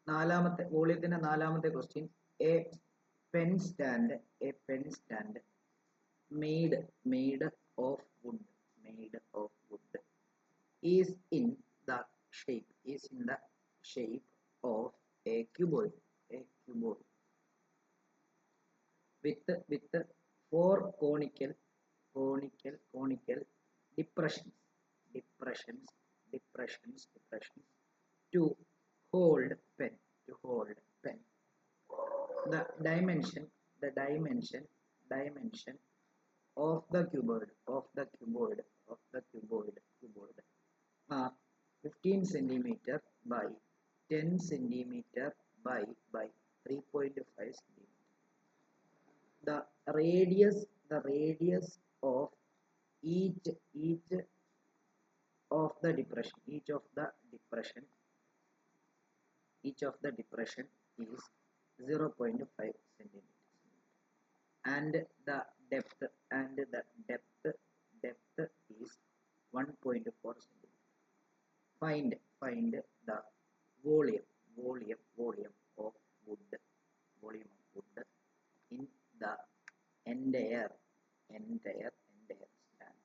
നാലാമത്തെ വോളിയത്തിന്റെ നാലാമത്തെ question. A pen stand made of wood is in the shape of a cuboid with four conical depressions to hold pen. The dimension of the cuboid are 15 centimeter by 10 centimeter by 3.5 centimeter. The radius of each of the depression is 0.5 centimeter, and the depth is 1.4 centimeter. Find the volume of wood in the entire stand.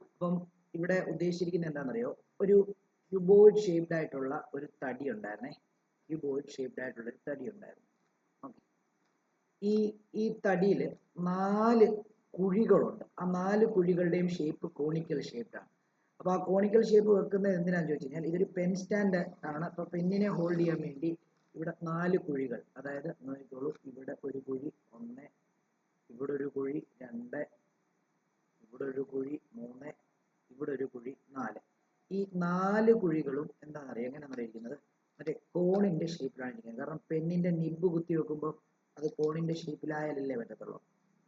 അപ്പം ഇവിടെ ഉദ്ദേശിച്ചിരിക്കുന്നത് എന്താണെന്നറിയോ? ഒരു cuboid shaped ആയിട്ടുള്ള ഒരു തടി ഉണ്ടായിരുന്നേ. ഈ തടിയിൽ 4 കുഴികളുണ്ട്. ആ 4 കുഴികളുടെയും ഷേപ്പ് കോണിക്കൽ ഷേപ്ഡാണ്. അപ്പോൾ ആ കോണിക്കൽ ഷേപ്പ് വെക്കുന്നത് എന്തിനാന്ന് ചോദിച്ചു കഴിഞ്ഞാൽ, ഇതൊരു പെൻ സ്റ്റാൻഡ് ആണ്. അപ്പോൾ പെന്നിനെ ഹോൾഡ് ചെയ്യാൻ വേണ്ടി ഇവിടെ 4 കുഴികൾ, അതായത് നോക്കിക്കോളൂ, ഇവിടെ ഒരു കുഴി 1, ഇവിടെ ഒരു കുഴി 2, ഇവിടെ ഒരു കുഴി 3, ഇവിടെ ഒരു കുഴി 4. ഈ 4 കുഴികളും എന്താണെന്നറിയാം, എങ്ങനെയാണെന്ന് ഇരിക്കുന്നത്? മറ്റേ കോണിന്റെ ഷേപ്പിലാണ് ഇരിക്കുന്നത്. കാരണം പെന്നിന്റെ നിബ് കുത്തി വെക്കുമ്പോൾ അത് കോണിന്റെ ഷേപ്പിലായാലല്ലേ പറ്റത്തുള്ളൂ.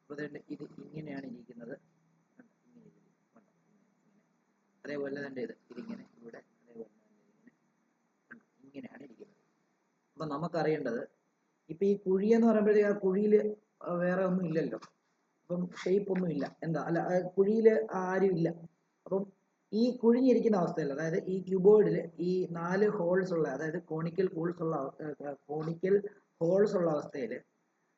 അപ്പോൾ ഇത് ഇങ്ങനെയാണ് ഇരിക്കുന്നത്. അതേപോലെ തന്നെ ഇതിങ്ങനെ ഇവിടെ അതേപോലെ തന്നെ ഇങ്ങനെയാണ് ഇരിക്കുന്നത്. അപ്പൊ നമുക്കറിയേണ്ടത്, ഇപ്പൊ ഈ കുഴി എന്ന് പറയുമ്പോഴത്തേക്ക് ആ കുഴിയിൽ വേറെ ഒന്നും ഇല്ലല്ലോ, അപ്പം ഷേപ്പ് ഒന്നും ഇല്ല, എന്താ അല്ല കുഴിയിൽ ആരും ഇല്ല. അപ്പം ഈ കുഴിഞ്ഞിരിക്കുന്ന അവസ്ഥയിൽ, അതായത് ഈ ക്യൂബോയിഡിൽ ഈ 4 ഹോൾസ് ഉള്ള, അതായത് കോണിക്കൽ ഹോൾസ് ഉള്ള അവസ്ഥയിൽ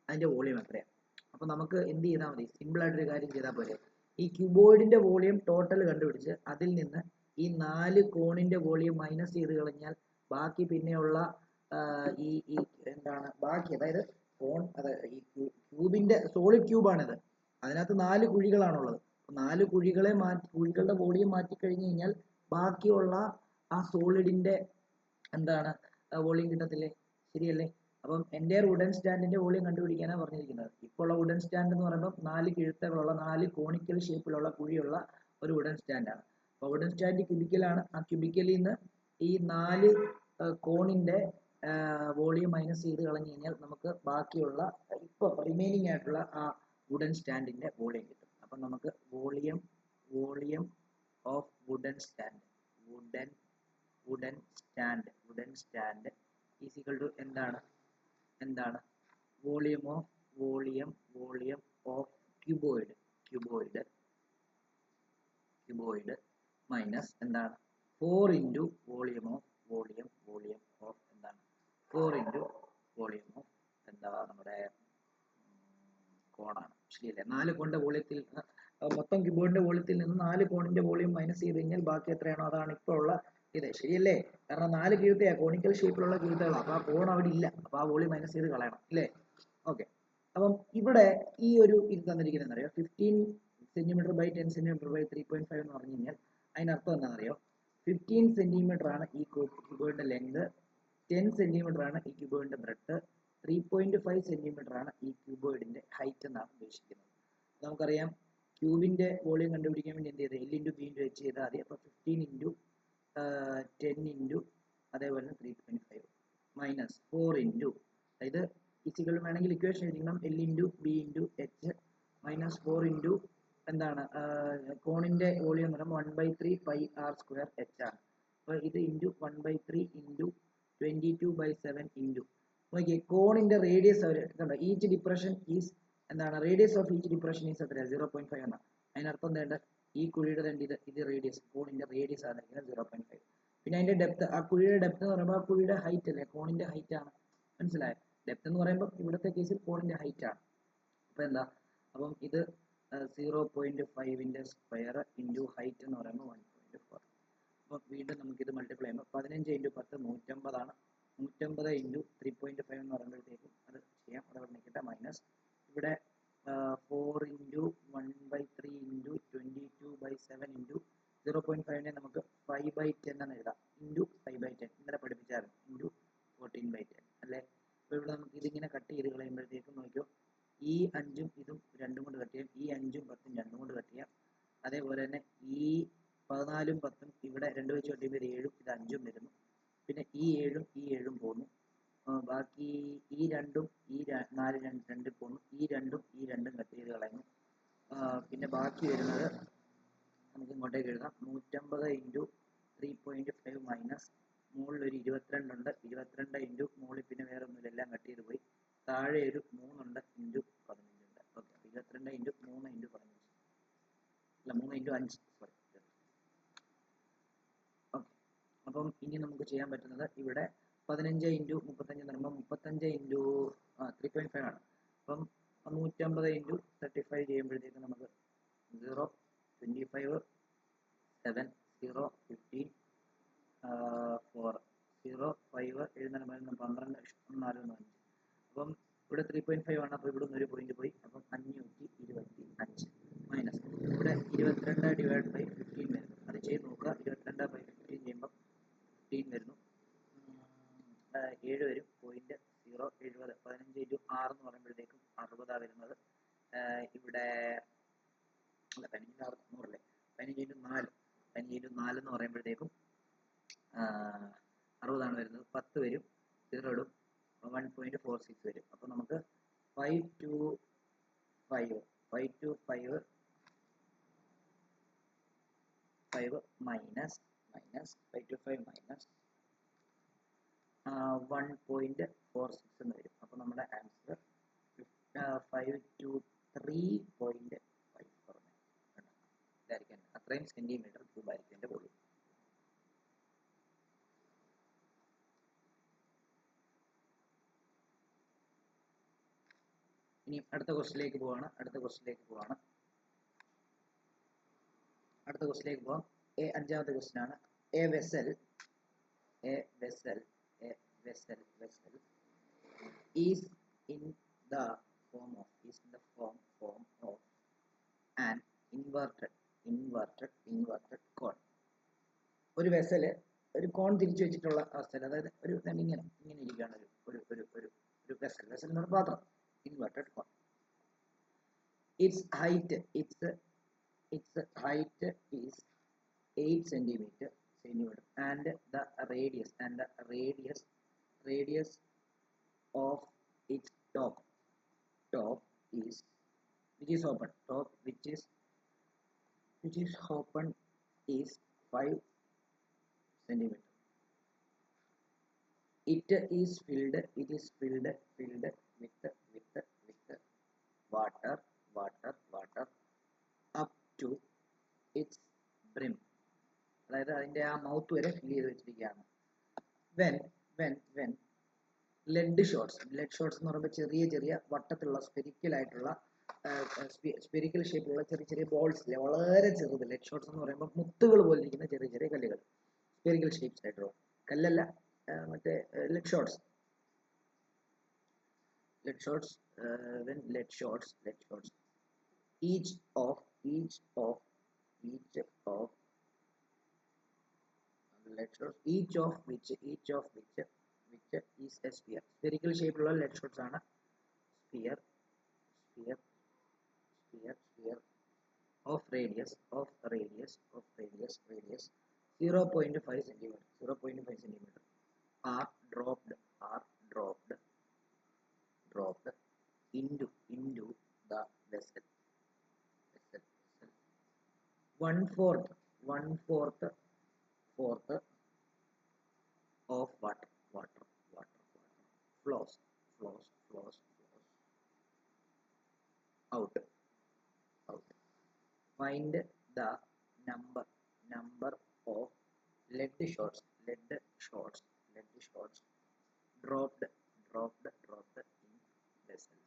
അതിന്റെ വോളിയം എത്രയാണ്? അപ്പൊ നമുക്ക് എന്ത് ചെയ്താൽ മതി? സിമ്പിൾ ആയിട്ടൊരു കാര്യം ചെയ്താൽ പോരെ. ഈ ക്യൂബോയിഡിന്റെ വോളിയം ടോട്ടൽ കണ്ടുപിടിച്ച് അതിൽ നിന്ന് ഈ 4 കോണിന്റെ വോളിയം മൈനസ് ചെയ്ത് കളഞ്ഞാൽ ബാക്കി പിന്നെയുള്ള ഈ എന്താണ് ബാക്കി, അതായത് കോൺ, അതായത് ഈ ക്യൂബിന്റെ സോളിഡ് ക്യൂബാണിത്. അതിനകത്ത് 4 കുഴികളാണുള്ളത്. 4 കുഴികളുടെ വോളിയം മാറ്റിക്കഴിഞ്ഞു കഴിഞ്ഞാൽ ബാക്കിയുള്ള ആ സോളിഡിന്റെ എന്താണ് വോളിയം കിട്ടത്തില്ലേ? ശരിയല്ലേ? അപ്പം എൻ്റെ വുഡൻ സ്റ്റാൻഡിന്റെ വോളിയം കണ്ടുപിടിക്കാനാണ് പറഞ്ഞിരിക്കുന്നത്. ഇപ്പോൾ ഉള്ള വുഡൻ സ്റ്റാൻഡ് എന്ന് പറയുമ്പോൾ 4 കിഴുത്തകളുള്ള 4 കോണിക്കൽ ഷേപ്പിലുള്ള കുഴിയുള്ള ഒരു വുഡൻ സ്റ്റാൻഡാണ്. അപ്പോൾ വുഡൻ സ്റ്റാൻഡ് ക്യൂബിക്കലാണ്. ആ ക്യൂബിക്കലിൽ നിന്ന് ഈ 4 കോണിന്റെ വോളിയം മൈനസ് ചെയ്ത് കളഞ്ഞു കഴിഞ്ഞാൽ നമുക്ക് ബാക്കിയുള്ള ഇപ്പോൾ റിമൈനിങ് ആയിട്ടുള്ള ആ വുഡൻ സ്റ്റാൻഡിന്റെ വോളിയം കിട്ടും. അപ്പം നമുക്ക് volume of wooden stand is equal to എന്താണ് വോളിയം ഓഫ് ക്യൂബോയിഡ് മൈനസ് എന്താണ് 4 ഇൻറ്റു വോളിയം ഓഫ് എന്താണ് 4 ഇൻറ്റു വോളിയം ഓഫ് എന്താ നമ്മുടെ കോണാണ്. ശരിയല്ലേ? 4 കോണിന്റെ വോളിയത്തിൽ മൊത്തം ക്യൂബോയിഡിന്റെ വോളിയത്തിൽ നിന്ന് 4 കോണിന്റെ വോളിയം മൈനസ് ചെയ്ത് കഴിഞ്ഞാൽ ബാക്കി എത്രയാണോ അതാണ് ഇപ്പോൾ ഉള്ള ഇത്. ശരിയല്ലേ? കാരണം 4 കീഴ്ത്തയാ കോണിക്കൽ ഷേപ്പിലുള്ള കീഴ്ത്തകളാണ്. അപ്പൊ ആ കോൺ അവിടെ ഇല്ല. അപ്പൊ ആ വോളിയം മൈനസ് ചെയ്ത് കളയണം, ഇല്ലേ? ഓക്കെ. അപ്പം ഇവിടെ ഈ ഒരു ഇത് തന്നിരിക്കുന്നത് അറിയോ? 15 സെന്റിമീറ്റർ ബൈ 10 സെന്റിമീറ്റർ ബൈ 3.5 എന്ന് പറഞ്ഞു കഴിഞ്ഞാൽ അതിനർത്ഥം എന്താണെന്നറിയോ? 15 സെന്റിമീറ്റർ ആണ് ഈ ക്യൂബോയിഡിന്റെ ലെങ്ത്, 10 സെന്റിമീറ്റർ ആണ് ഈ ക്യൂബോയിഡിന്റെ ബ്രെഡ്ത്ത്, 3.5 സെന്റിമീറ്റർ ആണ് ഈ ക്യൂബോയിഡിന്റെ ഹൈറ്റ് എന്നാണ് ഉദ്ദേശിക്കുന്നത്. നമുക്കറിയാം ക്യൂബിന്റെ വോളിയം കണ്ടുപിടിക്കാൻ വേണ്ടി എന്ത് ചെയ്ത് L into B into H ചെയ്താൽ മതി. അപ്പോൾ 15 ഇൻറ്റു 10 ഇൻറ്റു അതേപോലെ 3.5 മൈനസ് 4 ഇൻറ്റു, അതായത് ഫിസിക്കൽ വേണമെങ്കിൽ ഇക്വേഷൻ എഴുതിക്കണം. L into B into H minus 4 into എന്താണ് കോണിന്റെ വോളിയം എന്ന് പറയുമ്പോൾ 1/3 പൈ r സ്ക്വയർ H ആണ്. അപ്പോൾ ഇത് ഇൻറ്റു 1/3 ഇൻറ്റു 22/7 ഇൻറ്റു നോക്കിയേ കോണിന്റെ റേഡിയസ് അവർ കണ്ടോ, ഈച്ച് ഡിപ്രഷൻ ഈസ് എന്താണ് radius of each depression is എത്ര 0.5 എന്നാണ്. അതിനർത്ഥം വേണ്ട ഈ കുഴിയുടെ തന്നെ ഇത് റേഡിയസ്, കോണിന്റെ റേഡിയസ് ആണ് 0.5. പിന്നെ അതിന്റെ ഡെപ്ത്, ആ കുഴിയുടെ ഡെപ്ത് എന്ന് പറയുമ്പോൾ ആ കുഴിയുടെ ഹൈറ്റ് അല്ലേ, കോണിന്റെ ഹൈറ്റ് ആണ്. മനസ്സിലായോ? ഡെപ്ത് എന്ന് പറയുമ്പോൾ ഇവിടുത്തെ കേസിൽ കോണിന്റെ ഹൈറ്റ് ആണ്. അപ്പൊ എന്താ, അപ്പം ഇത് 0.5 സ്ക്വയർ ഇൻറ്റു ഹൈറ്റ് എന്ന് പറയുമ്പോൾ 1.4. അപ്പോൾ വീണ്ടും നമുക്കിത് മൾട്ടിപ്ലൈ ചെയ്യുമ്പോൾ 15 × 10 150 ആണ്. 150 ഇൻറ്റു 3.5 എന്ന് പറയുമ്പോഴത്തേക്കും അത് ചെയ്യാം, അവിടെ നിൽക്കട്ടെ, മൈനസ് ഇവിടെ 4 ഇൻറ്റു 1/3 ഇൻറ്റു 22/7 ഇൻറ്റു 0.5 നമുക്ക് 5/10 എന്ന് എഴുതാം, ഇൻറ്റു 5/10 ഇന്നലെ പഠിപ്പിച്ചായിരുന്നു, ഇൻറ്റു 14/10 അല്ലേ. അപ്പോൾ ഇവിടെ നമുക്ക് ഇതിങ്ങനെ കട്ട് ചെയ്ത് കളയുമ്പോഴത്തേക്കും നോക്കിയോ, ഈ 5ഉം ഇതും 2ഉം കൊണ്ട് കട്ട് ചെയ്യാം, ഈ 5ഉം 10ഉം 2ഉം കൊണ്ട് കട്ട് ചെയ്യാം. അതേപോലെ തന്നെ ഈ 14ഉം 10ഉം ഇവിടെ 2 വെച്ച് കട്ട് ചെയ്യുമ്പോൾ 7ഉം ഇത് 5ഉം വരുന്നു. പിന്നെ ഈ 7ഉം ഈ 7ഉം പോകുന്നു. ബാക്കി ഈ 2ഉം ഈ 4 2 പോകുന്നു. ഈ 2ഉം ഈ 2ഉം കട്ട് ചെയ്ത് കളയുന്നു. പിന്നെ ബാക്കി വരുന്നത് നമുക്ക് ഇങ്ങോട്ടേക്ക് എഴുതാം, 150 ഇൻറ്റു 3.5 മൈനസ് മുകളിൽ ഒരു 22 ഉണ്ട്, 22 ഇൻറ്റു മുകളിൽ പിന്നെ വേറെ ഒന്നുമില്ല, എല്ലാം കട്ട് ചെയ്ത് പോയി. താഴെ ഒരു 3 ഉണ്ട്, ഇൻറ്റു 15 ഉണ്ട്. ഓക്കെ, 22 ഇൻറ്റു 3 ഇൻറ്റു 15 അല്ല 3 ഇൻറ്റു 5 സോറി. ഓക്കെ, അപ്പം ഇനി നമുക്ക് ചെയ്യാൻ പറ്റുന്നത് ഇവിടെ 15 ഇൻറ്റു 35 എന്ന് പറയുമ്പോൾ 35 ഇൻറ്റു 3.5 ആണ്. അപ്പം 150 ഇൻറ്റു 35 ചെയ്യുമ്പോഴത്തേക്ക് നമുക്ക് 0 25 7 0 15 4 0 5 എഴുതുന്ന 12 4 5. അപ്പം ഇവിടെ 3.5 ആണ്, അപ്പോൾ ഇവിടെ നിന്ന് ഒരു പോയിന്റ് പോയി, അപ്പം 525 മൈനസ് ഇവിടെ 22/15 വരുന്നു. അത് ചെയ്ത് നോക്കുക, 22/15 ചെയ്യുമ്പോൾ 15 വരുന്നു, 7 വരും, പോയിന്റ് 0 70. 15 ഇൻറ്റു 6 എന്ന് പറയുമ്പോഴത്തേക്കും 60 വരുന്നത്. ഇവിടെ അല്ല 15 6 100 അല്ലേ, 15 ഇൻറ്റു 4 എന്ന് പറയുമ്പോഴത്തേക്കും 60 വരുന്നത്. 10 വരും, 0 ഇടും, 1.46 വരും. അപ്പോൾ നമുക്ക് 525 മൈനസ് 525 മൈനസ് 1.46 എന്ന് വരും. അപ്പോൾ നമ്മുടെ ആൻസർ 523.5 ഇതായിരിക്കും. അത്രയും സെന്റിമീറ്റർ ക്യൂബ് ആയിരിക്കും എൻ്റെ വോളിയം. ഇനി അടുത്ത ക്വസ്റ്റിലേക്ക് പോവാണ്. അടുത്ത ക്വസ്റ്റിലേക്ക് പോവാം. അഞ്ചാമത്തെ ക്വസ്റ്റ്യൻ ആണ്. A vessel is in the form of an inverted cone. ഒരു വെസല് ഒരു കോൺ തിരിച്ചു വെച്ചിട്ടുള്ള അവസ്ഥയിൽ, അതായത് ഒരു ഇങ്ങനെ ഇരിക്കുകയാണ് ഒരു വെസൽ എന്ന് പറഞ്ഞ പാത്രം, inverted cone. its height is 8 centimeter and the radius of its top is which is open is 5 centimeter. It is filled with water up to its brim. അതായത് അതിന്റെ ആ മൗത്ത് വരെ ഫിൽ ചെയ്ത് വെച്ചിരിക്കുകയാണ്. when lead shots എന്ന് പറയുമ്പോൾ ചെറിയ വട്ടത്തിലുള്ള spherical ഷേപ്പിലുള്ള ചെറിയ ബോൾസ് ഇല്ലേ, വളരെ ചെറുത്. ലെഡ് ഷോട്ട്സ് എന്ന് പറയുമ്പോൾ മുത്തുകൾ പോലെ ഇരിക്കുന്ന ചെറിയ കല്ലുകൾ, സ്പെരിക്കൽ ഷേപ്സ് ആയിട്ടുള്ള കല്ലല്ല, മറ്റേ lead shots when lead shots each of which is a sphere. Spherical shape ഉള്ള lead shots ആണ് sphere of radius 0.5 centimeter are dropped into the vessel. 1/4 of water flows out. Find the number of lead shots lead shots dropped in vessels.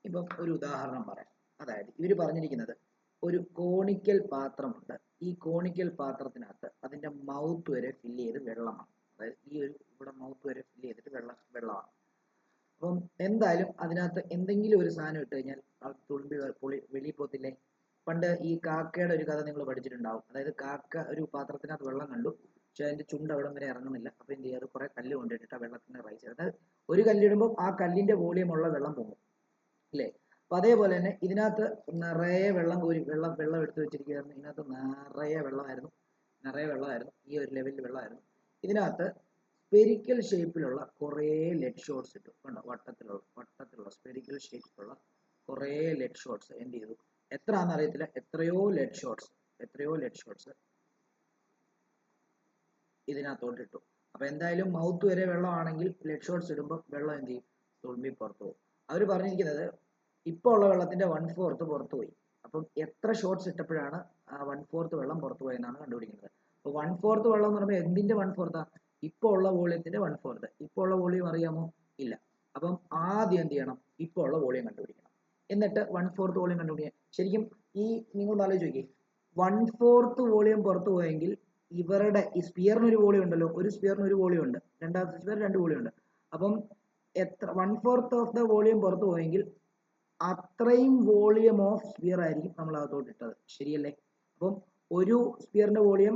ഇപ്പം ഒരു ഉദാഹരണം പറയാം. അതായത് ഇവർ പറഞ്ഞിരിക്കുന്നത് ഒരു കോണിക്കൽ പാത്രമുണ്ട്. ഈ കോണിക്കൽ പാത്രത്തിനകത്ത് അതിന്റെ മൗത്ത് വരെ ഫില്ല് ചെയ്ത് വെള്ളമാണ്. അതായത് ഈ ഒരു ഇവിടെ മൗത്ത് വരെ ഫില്ല് ചെയ്തിട്ട് വെള്ളമാണ്. അപ്പം എന്തായാലും അതിനകത്ത് എന്തെങ്കിലും ഒരു സാധനം ഇട്ട് കഴിഞ്ഞാൽ ആ തുളുമ്പി വെളിയിൽ പോകത്തില്ലേ? പണ്ട് ഈ കാക്കയുടെ ഒരു കഥ നിങ്ങൾ പഠിച്ചിട്ടുണ്ടാവും. അതായത് കാക്ക ഒരു പാത്രത്തിനകത്ത് വെള്ളം കണ്ടു, പക്ഷെ അതിന്റെ ചുണ്ട് അവിടം വരെ ഇറങ്ങുന്നില്ല. അപ്പൊ എന്ത് ചെയ്യുക? അത് കുറെ കല്ല് കൊണ്ടിട്ടിട്ട് ആ വെള്ളത്തിന് റൈസ് ചെയ്ത്, അതായത് ഒരു കല്ലിടുമ്പോൾ ആ കല്ലിന്റെ വോളിയം ഉള്ള വെള്ളം പോകും അല്ലേ? അപ്പൊ അതേപോലെ തന്നെ ഇതിനകത്ത് നിറയെ വെള്ളം എടുത്തു വെച്ചിരിക്കുകയായിരുന്നു. ഇതിനകത്ത് നിറയെ വെള്ളമായിരുന്നു, ഈ ഒരു ലെവലിൽ വെള്ളമായിരുന്നു. ഇതിനകത്ത് സ്പെരിക്കൽ ഷേപ്പിലുള്ള കുറേ ലെഡ് ഷോട്ട്സ് ഇട്ടു. കണ്ടോ? വട്ടത്തിലുള്ള സ്പെരിക്കൽ ഷേപ്പിലുള്ള കുറേ ലെഡ് ഷോട്ട്സ് എന്ത് ചെയ്തു? എത്രയാണെന്ന് അറിയത്തില്ല, എത്രയോ ലെഡ് ഷോട്ട്സ് ഇതിനകത്തോട്ട് ഇട്ടു. അപ്പൊ എന്തായാലും മൗത്ത് വരെ വെള്ളമാണെങ്കിൽ ലെഡ് ഷോട്ട്സ് ഇടുമ്പോൾ വെള്ളം എന്ത് ചെയ്യും? തുളുമ്പി പുറത്തു പോകും. അവർ പറഞ്ഞിരിക്കുന്നത് ഇപ്പോൾ ഉള്ള വെള്ളത്തിന്റെ 1/4 പുറത്തു പോയി. അപ്പം എത്ര ഷോട്ട്സ് ഇട്ടപ്പോഴാണ് 1/4 വെള്ളം പുറത്തു പോയെന്നാണ് കണ്ടുപിടിക്കുന്നത്. അപ്പൊ 1/4 വെള്ളം എന്ന് പറയുമ്പോൾ എന്തിന്റെ 1/4? ഇപ്പോൾ ഉള്ള വോളിയത്തിന്റെ 1/4. ഇപ്പോൾ ഉള്ള വോളിയം അറിയാമോ? ഇല്ല. അപ്പം ആദ്യം എന്ത് ചെയ്യണം? ഇപ്പോൾ ഉള്ള വോളിയം കണ്ടുപിടിക്കണം, എന്നിട്ട് 1/4 വോളിയം കണ്ടുപിടിക്കാം. ശരിക്കും ഈ നിങ്ങൾ ആലോചിച്ച് നോക്കിയേ, 1/4 വോളിയം പുറത്തു പോയെങ്കിൽ ഇവരുടെ ഈ സ്പിയറിന് ഒരു വോളിയം ഉണ്ടല്ലോ, ഒരു സ്പിയറിന് ഒരു വോളിയം ഉണ്ട്, രണ്ടാമത്തെ സ്പിയർ 2 വോളിയം ഉണ്ട്. അപ്പം എത്ര 1/4 ഓഫ് ദ വോളിയം പുറത്തു പോയെങ്കിൽ അത്രയും വോളിയം ഓഫ് സ്പിയർ ആയിരിക്കും നമ്മൾ അകത്തോട്ട് ഇട്ടത്. ശരിയല്ലേ? അപ്പം ഒരു സ്പിയറിന്റെ വോളിയം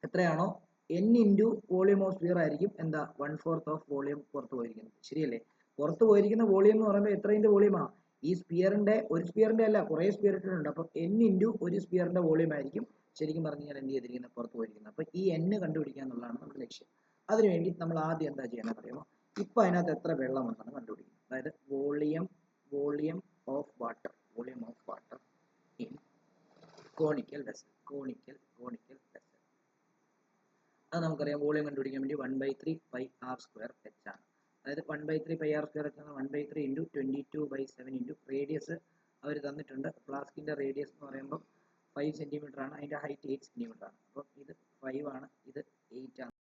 എത്രയാണോ n into volume of sphere ആയിരിക്കും എന്താ 1/4 ഓഫ് വോളിയം പുറത്തു പോയിരിക്കുന്നത്. ശരിയല്ലേ? പുറത്തു പോയിരിക്കുന്ന വോളിയം എന്ന് പറയുമ്പോൾ എത്രയുടെ വോളിയമാണ്? ഈ സ്പിയറിന്റെ ഒരു സ്പിയറിന്റെ അല്ല, കുറെ സ്പിയർ ഇട്ടിട്ടുണ്ട്. അപ്പം n ഇൻറ്റു ഒരു സ്പിയറിന്റെ വോളിയം ആയിരിക്കും ശരിക്കും പറഞ്ഞു കഴിഞ്ഞാൽ എന്ത് ചെയ്തിരിക്കുന്നത്? പുറത്തു പോയിരിക്കുന്നത്. അപ്പൊ ഈ n കണ്ടുപിടിക്കുക എന്നുള്ളതാണ് നമ്മുടെ ലക്ഷ്യം. അതിനുവേണ്ടി നമ്മൾ ആദ്യം എന്താ ചെയ്യണമെന്ന് അറിയുമോ? ഇപ്പൊ അതിനകത്ത് എത്ര വെള്ളമുണ്ടെന്ന് കണ്ടുപിടിക്കും. അതായത് volume of water in conical vessel. അത് നമുക്കറിയാം. വോളിയം കണ്ടുപിടിക്കാൻ വേണ്ടി 1/3 പൈ r സ്ക്വയർ h ആണ്. അതായത് 1/3 പൈ r സ്ക്വയർ h ആണ് 1/3 ഇൻറ്റു 22/7 ഇൻറ്റു റേഡിയസ് അവർ തന്നിട്ടുണ്ട്. ഫ്ലാസ്കിന്റെ റേഡിയസ് എന്ന് പറയുമ്പോൾ 5 സെന്റിമീറ്റർ ആണ്, അതിന്റെ ഹൈറ്റ് 8 സെന്റിമീറ്റർ ആണ്. അപ്പം ഇത് 5 ആണ്, ഇത് 8 ആണ്.